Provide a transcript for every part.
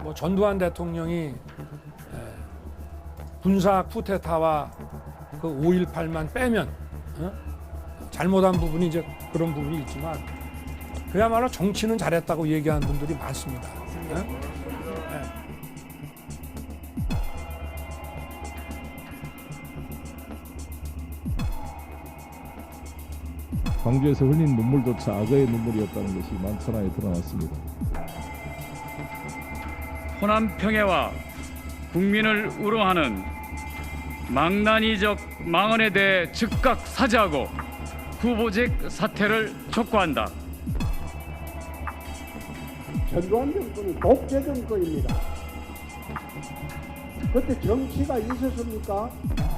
뭐 전두환 대통령이 군사 쿠데타와 그 5.18만 빼면 잘못한 부분이 이제 그런 부분이 있지만 그야말로 정치는 잘했다고 얘기하는 분들이 많습니다. 광주에서 흘린 눈물조차 악어의 눈물이었다는 것이 만천하에 드러났습니다. 호남 평해와 국민을 우롱하는 망나니적 망언에 대해 즉각 사죄하고 후보직 사퇴를 촉구한다. 전두환 정권은 독재 정권입니다. 그때 정치가 있었습니까?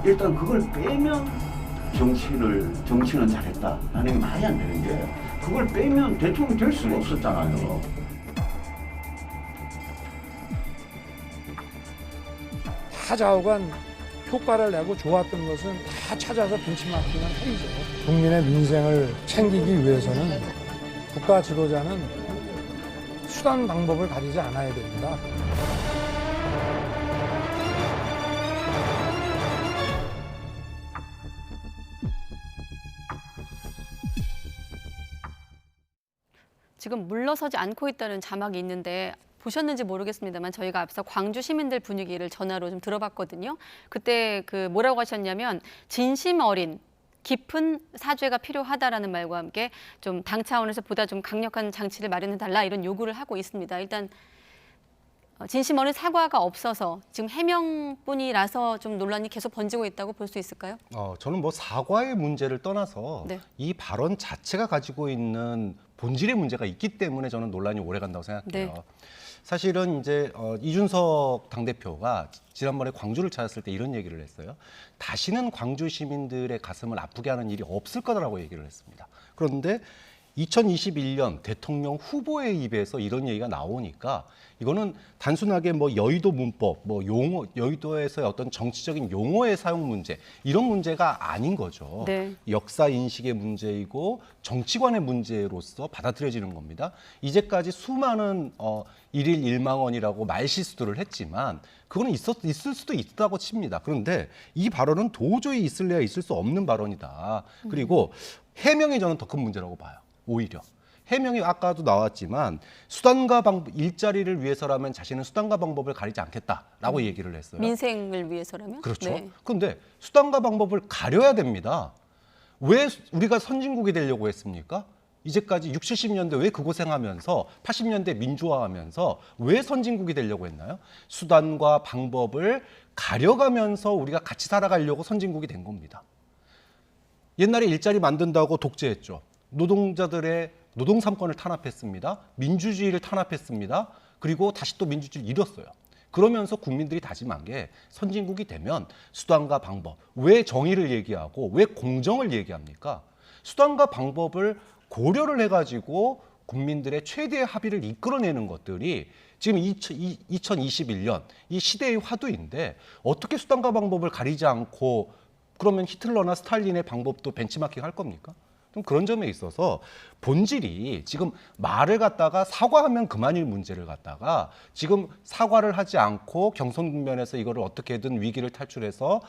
일단 그걸 빼면 정치는 잘했다라는 게 말이 안 되는 게 그걸 빼면 대통령이 될 수가 없었잖아요. 다 좌우간 효과를 내고 좋았던 것은 다 찾아서 벤치마킹을 해야죠. 국민의 민생을 챙기기 위해서는 국가 지도자는 수단 방법을 가리지 않아야 됩니다. 지금 물러서지 않고 있다는 자막이 있는데 보셨는지 모르겠습니다만 저희가 앞서 광주 시민들 분위기를 전화로 좀 들어봤거든요. 그때 그 뭐라고 하셨냐면 진심 어린 깊은 사죄가 필요하다라는 말과 함께 좀 당 차원에서 보다 좀 강력한 장치를 마련해달라 이런 요구를 하고 있습니다. 일단 진심 어린 사과가 없어서 지금 해명뿐이라서 좀 논란이 계속 번지고 있다고 볼 수 있을까요? 저는 뭐 사과의 문제를 떠나서 네. 이 발언 자체가 가지고 있는 본질의 문제가 있기 때문에 저는 논란이 오래 간다고 생각해요. 네. 사실은 이제 이준석 당대표가 지난번에 광주를 찾았을 때 이런 얘기를 했어요. 다시는 광주 시민들의 가슴을 아프게 하는 일이 없을 거라고 얘기를 했습니다. 그런데 2021년 대통령 후보의 입에서 이런 얘기가 나오니까 이거는 단순하게 뭐 여의도 문법, 뭐 용어, 여의도에서의 어떤 정치적인 용어의 사용 문제 이런 문제가 아닌 거죠. 네. 역사 인식의 문제이고 정치관의 문제로서 받아들여지는 겁니다. 이제까지 수많은 일일 일망언이라고 말실수들을 했지만 그거는 있을 수도 있다고 칩니다. 그런데 이 발언은 도저히 있을래야 있을 수 없는 발언이다. 그리고 해명이 저는 더 큰 문제라고 봐요. 오히려. 해명이 아까도 나왔지만 수단과 방법, 일자리를 위해서라면 자신은 수단과 방법을 가리지 않겠다라고 얘기를 했어요. 민생을 위해서라면? 그렇죠. 네. 그런데 수단과 방법을 가려야 됩니다. 왜 우리가 선진국이 되려고 했습니까? 이제까지 60, 70년대 왜 그 고생하면서 80년대 민주화하면서 왜 선진국이 되려고 했나요? 수단과 방법을 가려가면서 우리가 같이 살아가려고 선진국이 된 겁니다. 옛날에 일자리 만든다고 독재했죠. 노동자들의 노동 3권을 탄압했습니다. 민주주의를 탄압했습니다. 그리고 다시 또 민주주의를 잃었어요. 그러면서 국민들이 다짐한 게 선진국이 되면 수단과 방법, 왜 정의를 얘기하고 왜 공정을 얘기합니까? 수단과 방법을 고려를 해가지고 국민들의 최대의 합의를 이끌어내는 것들이 지금 2021년 이 시대의 화두인데 어떻게 수단과 방법을 가리지 않고 그러면 히틀러나 스탈린의 방법도 벤치마킹 할 겁니까? 좀 그런 점에 있어서 본질이 지금 말을 갖다가 사과하면 그만일 문제를 갖다가 지금 사과를 하지 않고 경선 국면에서 이거를 어떻게든 위기를 탈출해서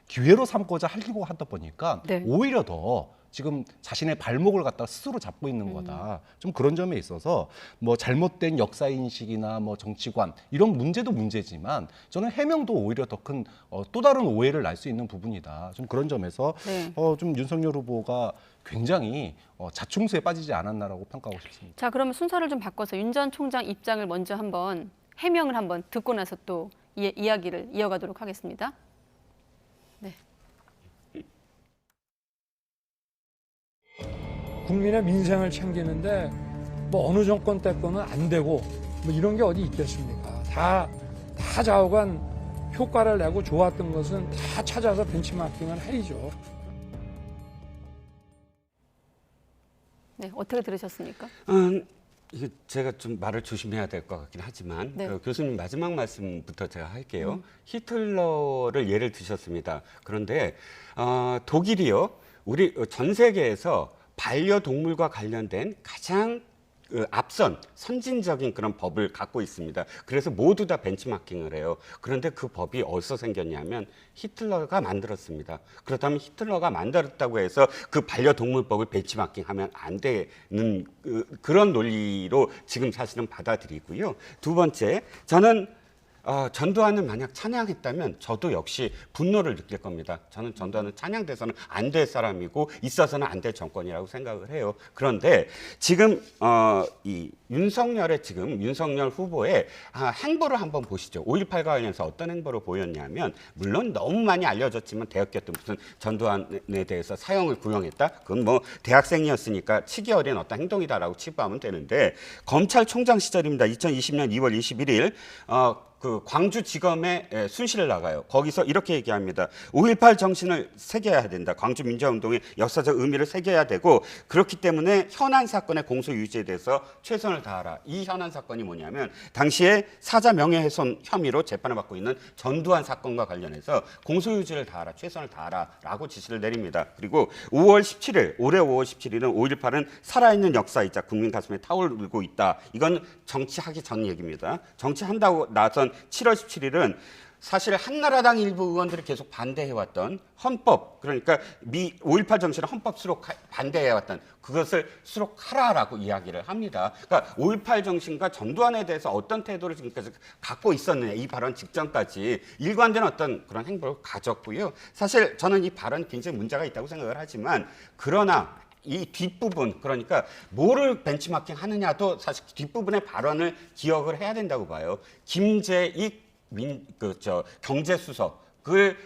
기회로 삼고자 하려고 하다 보니까 네. 오히려 더 지금 자신의 발목을 갖다 스스로 잡고 있는 거다. 좀 그런 점에 있어서 뭐 잘못된 역사 인식이나 뭐 정치관 이런 문제도 문제지만 저는 해명도 오히려 더 큰 또 다른 오해를 날 수 있는 부분이다. 좀 그런 점에서 네. 좀 윤석열 후보가 굉장히 자충수에 빠지지 않았나라고 평가하고 싶습니다. 자, 그러면 순서를 좀 바꿔서 윤 전 총장 입장을 먼저 한번 해명을 한번 듣고 나서 또 이야기를 이어가도록 하겠습니다. 네. 국민의 민생을 챙기는데 뭐 어느 정권 때 거는 안 되고 뭐 이런 게 어디 있겠습니까? 다 좌우간 효과를 내고 좋았던 것은 다 찾아서 벤치마킹을 해야죠. 네, 어떻게 들으셨습니까? 이게 제가 좀 말을 조심해야 될 것 같긴 하지만 네. 교수님 마지막 말씀부터 제가 할게요. 히틀러를 예를 드셨습니다. 그런데 독일이요, 우리 전 세계에서 반려동물과 관련된 가장 그 앞선 선진적인 그런 법을 갖고 있습니다. 그래서 모두 다 벤치마킹을 해요. 그런데 그 법이 어디서 생겼냐면 히틀러가 만들었습니다. 그렇다면 히틀러가 만들었다고 해서 그 반려동물법을 벤치마킹하면 안 되는 그런 논리로 지금 사실은 받아들이고요. 두 번째, 저는 전두환을 만약 찬양했다면 저도 역시 분노를 느낄 겁니다. 저는 전두환은 찬양돼서는 안 될 사람이고 있어서는 안 될 정권이라고 생각을 해요. 그런데 지금 이 윤석열 후보의 행보를 한번 보시죠. 5.18과 관련해서 어떤 행보를 보였냐면, 물론 너무 많이 알려졌지만 대학교 때 무슨 전두환에 대해서 사형을 구형했다? 그건 뭐 대학생이었으니까 치기 어린 어떤 행동이다라고 치부하면 되는데, 검찰총장 시절입니다. 2020년 2월 21일 그 광주지검에 순실을 나가요. 거기서 이렇게 얘기합니다. 5.18 정신을 새겨야 된다. 광주 민주화운동의 역사적 의미를 새겨야 되고, 그렇기 때문에 현안 사건의 공소 유지에 대해서 최선을 다하라. 이 현안 사건이 뭐냐면 당시에 사자 명예훼손 혐의로 재판을 받고 있는 전두환 사건과 관련해서 공소 유지를 다하라, 최선을 다하라라고 지시를 내립니다. 그리고 5월 17일, 올해 5월 17일은 5.18은 살아있는 역사이자 국민 가슴에 타오르고 있다. 이건 정치하기 전 얘기입니다. 정치한다고 나선 7월 17일은 사실 한나라당 일부 의원들이 계속 반대해왔던 헌법, 그러니까 5.18 정신을 헌법 수록 반대해왔던 그것을 수록하라라고 이야기를 합니다. 그러니까 5.18 정신과 전두환에 대해서 어떤 태도를 지금까지 갖고 있었느냐, 이 발언 직전까지 일관된 어떤 그런 행보를 가졌고요. 사실 저는 이 발언이 굉장히 문제가 있다고 생각을 하지만, 그러나 이 뒷부분, 그러니까 뭐를 벤치마킹 하느냐도 사실 뒷부분의 발언을 기억을 해야 된다고 봐요. 김재익 경제수석에게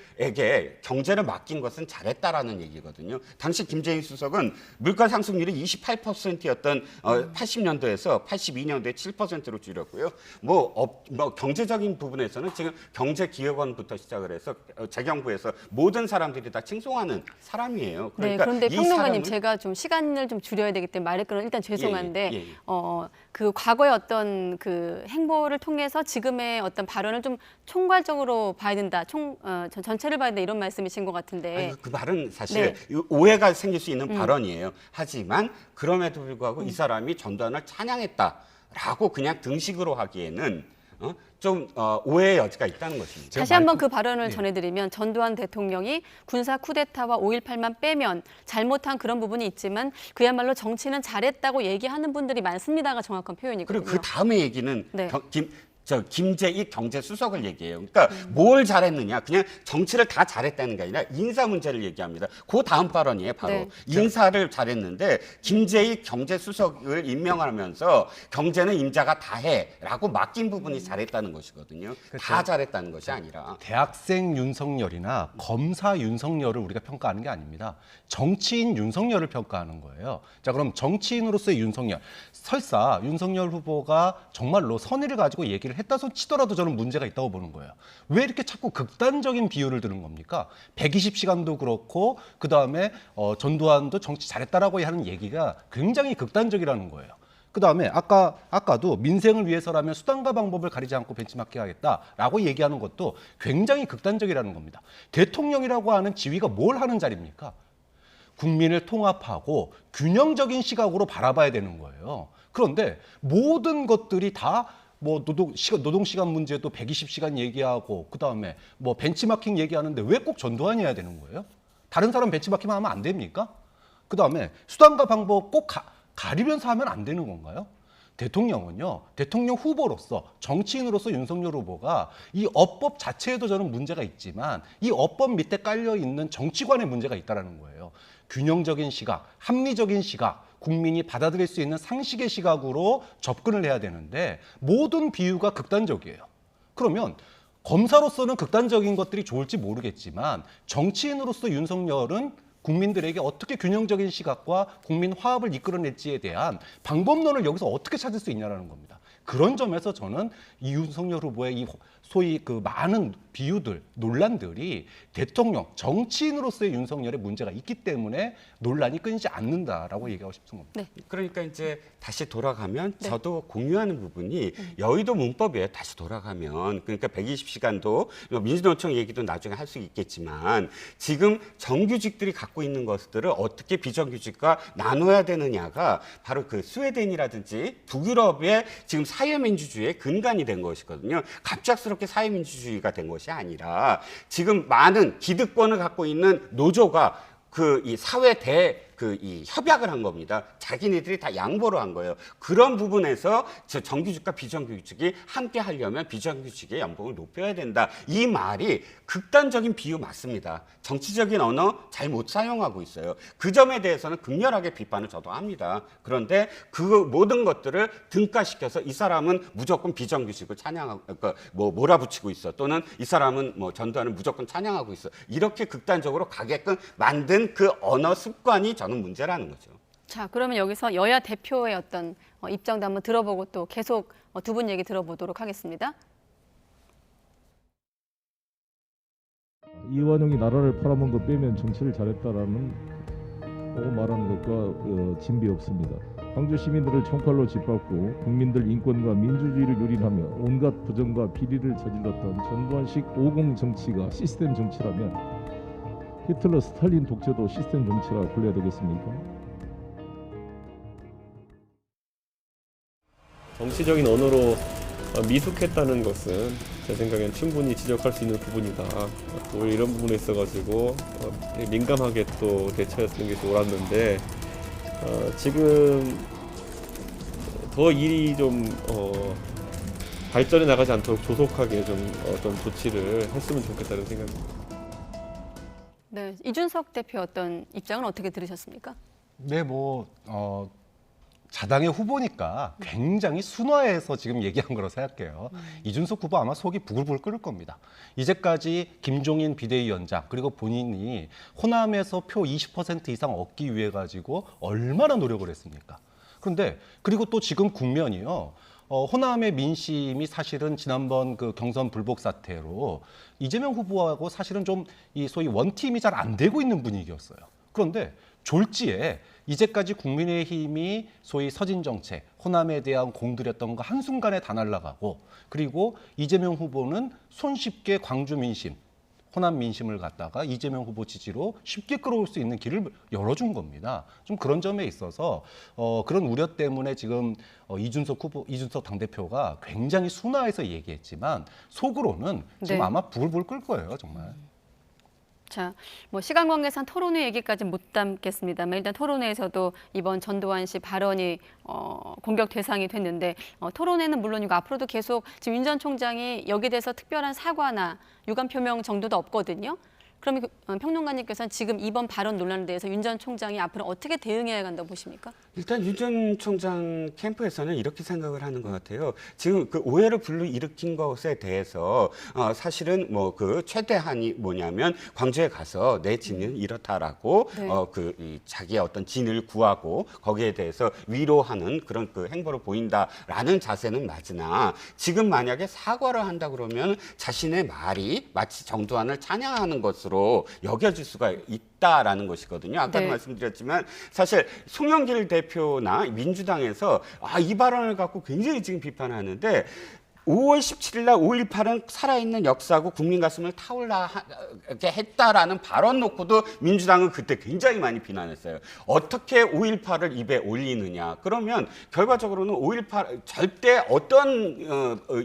경제를 맡긴 것은 잘했다라는 얘기거든요. 당시 김재익 수석은 물가 상승률이 28%였던 80년도에서 82년도에 7%로 줄였고요. 경제적인 부분에서는 지금 경제기획원부터 시작을 해서 재경부에서 모든 사람들이 다 칭송하는 사람이에요. 그러니까 그런데 이 평론가님, 사람은- 제가 좀 시간을 좀 줄여야 되기 때문에 말을 끊어 일단 죄송한데 예. 그 과거의 어떤 그 행보를 통해서 지금의 어떤 발언을 좀 총괄적으로 봐야 된다, 전체를 봐야 된다, 이런 말씀이신 것 같은데. 아니, 그 말은 사실 오해가 생길 수 있는 발언이에요. 하지만 그럼에도 불구하고 이 사람이 전두환을 찬양했다라고 그냥 등식으로 하기에는 좀 오해의 여지가 있다는 것입니다. 다시 한번 그 발언을 전해드리면, 전두환 대통령이 군사 쿠데타와 5.18만 빼면 잘못한 그런 부분이 있지만 그야말로 정치는 잘했다고 얘기하는 분들이 많습니다가 정확한 표현이거든요. 그리고 그 다음에 얘기는 네. 김재익 경제수석을 얘기해요. 그러니까 뭘 잘했느냐, 그냥 정치를 다 잘했다는 게 아니라 인사 문제를 얘기합니다. 그 다음 발언이에요, 바로. 네. 인사를 잘했는데 김재익 경제수석을 임명하면서 경제는 임자가 다 해라고 맡긴 부분이 잘했다는 것이거든요. 다 잘했다는 것이 아니라. 대학생 윤석열이나 검사 윤석열을 우리가 평가하는 게 아닙니다. 정치인 윤석열을 평가하는 거예요. 자, 그럼 정치인으로서의 윤석열, 설사 윤석열 후보가 정말로 선의를 가지고 얘기를 했다손 치더라도 저는 문제가 있다고 보는 거예요. 왜 이렇게 자꾸 극단적인 비유를 드는 겁니까? 120시간도 그렇고, 그 다음에 전두환도 정치 잘했다라고 하는 얘기가 굉장히 극단적이라는 거예요. 그 다음에 아까도 민생을 위해서라면 수단과 방법을 가리지 않고 벤치마킹하겠다라고 얘기하는 것도 굉장히 극단적이라는 겁니다. 대통령이라고 하는 지위가 뭘 하는 자리입니까? 국민을 통합하고 균형적인 시각으로 바라봐야 되는 거예요. 그런데 모든 것들이 다 노동시간 문제도 120시간 얘기하고, 그 다음에 벤치마킹 얘기하는데 왜 꼭 전두환이 해야 되는 거예요? 다른 사람 벤치마킹 하면 안 됩니까? 그 다음에 수단과 방법 꼭 가리면서 하면 안 되는 건가요? 대통령은요, 대통령 후보로서, 정치인으로서 윤석열 후보가 이 업법 자체에도 저는 문제가 있지만 이 업법 밑에 깔려 있는 정치관의 문제가 있다는 거예요. 균형적인 시각, 합리적인 시각, 국민이 받아들일 수 있는 상식의 시각으로 접근을 해야 되는데 모든 비유가 극단적이에요. 그러면 검사로서는 극단적인 것들이 좋을지 모르겠지만 정치인으로서 윤석열은 국민들에게 어떻게 균형적인 시각과 국민 화합을 이끌어낼지에 대한 방법론을 여기서 어떻게 찾을 수 있냐는 겁니다. 그런 점에서 저는 이 윤석열 후보의 이 소위 그 많은 비유들, 논란들이 대통령, 정치인으로서의 윤석열의 문제가 있기 때문에 논란이 끊이지 않는다라고 얘기하고 싶은 겁니다. 네. 그러니까 이제 다시 돌아가면 네. 저도 공유하는 부분이 여의도 문법에 다시 돌아가면 그러니까 120시간도 민주노총 얘기도 나중에 할 수 있겠지만 지금 정규직들이 갖고 있는 것들을 어떻게 비정규직과 나눠야 되느냐가 바로 그 스웨덴이라든지 북유럽의 지금 사회민주주의의 근간이 된 것이거든요. 갑작스럽게 사회민주주의가 된 것이 아니라 지금 많은 기득권을 갖고 있는 노조가 그 이 사회 이 협약을 한 겁니다. 자기네들이 다 양보를 한 거예요. 그런 부분에서 저 정규직과 비정규직이 함께 하려면 비정규직의 연봉을 높여야 된다. 이 말이 극단적인 비유 맞습니다. 정치적인 언어 잘 못 사용하고 있어요. 그 점에 대해서는 극렬하게 비판을 저도 합니다. 그런데 그 모든 것들을 등가시켜서 이 사람은 무조건 비정규직을 찬양하고 그러니까 뭐 몰아붙이고 있어. 또는 이 사람은 뭐 전두환은 무조건 찬양하고 있어. 이렇게 극단적으로 가게끔 만든 그 언어 습관이 저는 문제라는 거죠. 자, 그러면 여기서 여야 대표의 어떤 입장도 한번 들어보고 또 계속 두 분 얘기 들어보도록 하겠습니다. 이완용이 나라를 팔아먹은 거 빼면 정치를 잘했다라는 말하는 것과 진비 없습니다. 광주 시민들을 총칼로 짓밟고 국민들 인권과 민주주의를 유린하며 온갖 부정과 비리를 저질렀던 전두환식 50 정치가 시스템 정치라면 히틀러 스탈린 독재도 시스템 정치라 불러야 되겠습니까? 정치적인 언어로 미숙했다는 것은 제 생각엔 충분히 지적할 수 있는 부분이다. 또 이런 부분에 있어가지고 민감하게 또 대처했던 것이 옳았는데 지금 더 일이 좀 발전해 나가지 않도록 조속하게 좀 어떤 조치를 했으면 좋겠다는 생각입니다. 네, 이준석 대표 어떤 입장은 어떻게 들으셨습니까? 네, 자당의 후보니까 굉장히 순화해서 지금 얘기한 거로 생각해요. 이준석 후보 아마 속이 부글부글 끓을 겁니다. 이제까지 김종인 비대위원장 그리고 본인이 호남에서 표 20% 이상 얻기 위해 가지고 얼마나 노력을 했습니까? 그런데 그리고 또 지금 국면이요. 호남의 민심이 사실은 지난번 그 경선 불복 사태로 이재명 후보하고 사실은 좀 이 소위 원팀이 잘 안 되고 있는 분위기였어요. 그런데 졸지에 이제까지 국민의힘이 소위 서진 정책, 호남에 대한 공들였던 거 한순간에 다 날아가고 그리고 이재명 후보는 손쉽게 광주 민심, 호남 민심을 갖다가 이재명 후보 지지로 쉽게 끌어올 수 있는 길을 열어준 겁니다. 좀 그런 점에 있어서 그런 우려 때문에 지금 이준석 당대표가 굉장히 순화해서 얘기했지만 속으로는 지금 네. 아마 부글부글 끓 거예요, 정말. 자, 시간 관계상 토론회 얘기까지 못 담겠습니다만 일단 토론회에서도 이번 전두환 씨 발언이 공격 대상이 됐는데 토론회는 물론이고 앞으로도 계속 지금 윤 전 총장이 여기에 대해서 특별한 사과나 유감 표명 정도도 없거든요. 그러면 평론가님께서는 지금 이번 발언 논란에 대해서 윤 전 총장이 앞으로 어떻게 대응해야 한다고 보십니까? 일단 윤 전 총장 캠프에서는 이렇게 생각을 하는 것 같아요. 지금 그 오해를 불러일으킨 것에 대해서 사실은 그 최대한이 뭐냐면 광주에 가서 내 진은 이렇다라고 네. 자기의 어떤 진을 구하고 거기에 대해서 위로하는 그런 그 행보를 보인다라는 자세는 맞으나 지금 만약에 사과를 한다 그러면 자신의 말이 마치 정두환을 찬양하는 것으로 여겨질 수가 있다라는 것이거든요. 아까도 네. 말씀드렸지만 사실 송영길 대표나 민주당에서 이 발언을 갖고 굉장히 지금 비판하는데 5월 17일 날 5.18은 살아있는 역사고 국민 가슴을 타올라게 했다라는 발언 놓고도 민주당은 그때 굉장히 많이 비난했어요. 어떻게 5.18을 입에 올리느냐. 그러면 결과적으로는 5.18 절대 어떤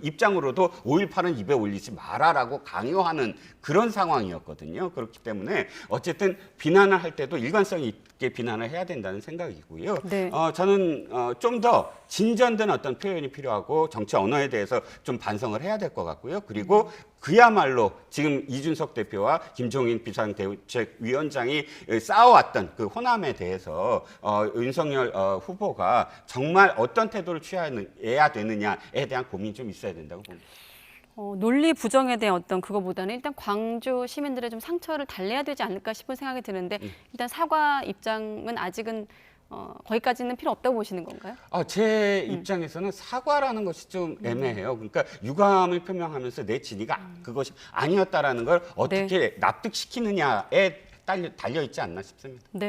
입장으로도 5.18은 입에 올리지 마라라고 강요하는 그런 상황이었거든요. 그렇기 때문에 어쨌든 비난을 할 때도 일관성 있게 비난을 해야 된다는 생각이고요. 네. 저는 좀 더 진전된 어떤 표현이 필요하고 정치 언어에 대해서 좀 반성을 해야 될 것 같고요. 그리고 그야말로 지금 이준석 대표와 김종인 비상대책위원장이 쌓아왔던 그 호남에 대해서 윤석열 후보가 정말 어떤 태도를 취해야 되느냐에 대한 고민이 좀 있어야 된다고 봅니다. 논리 부정에 대한 어떤 그거보다는 일단 광주 시민들의 좀 상처를 달래야 되지 않을까 싶은 생각이 드는데 일단 사과 입장은 아직은 거기까지는 필요 없다고 보시는 건가요? 제 입장에서는 사과라는 것이 좀 애매해요. 그러니까 유감을 표명하면서 내 진위가 그것이 아니었다라는 걸 어떻게 납득시키느냐에 달려 있지 않나 싶습니다. 네.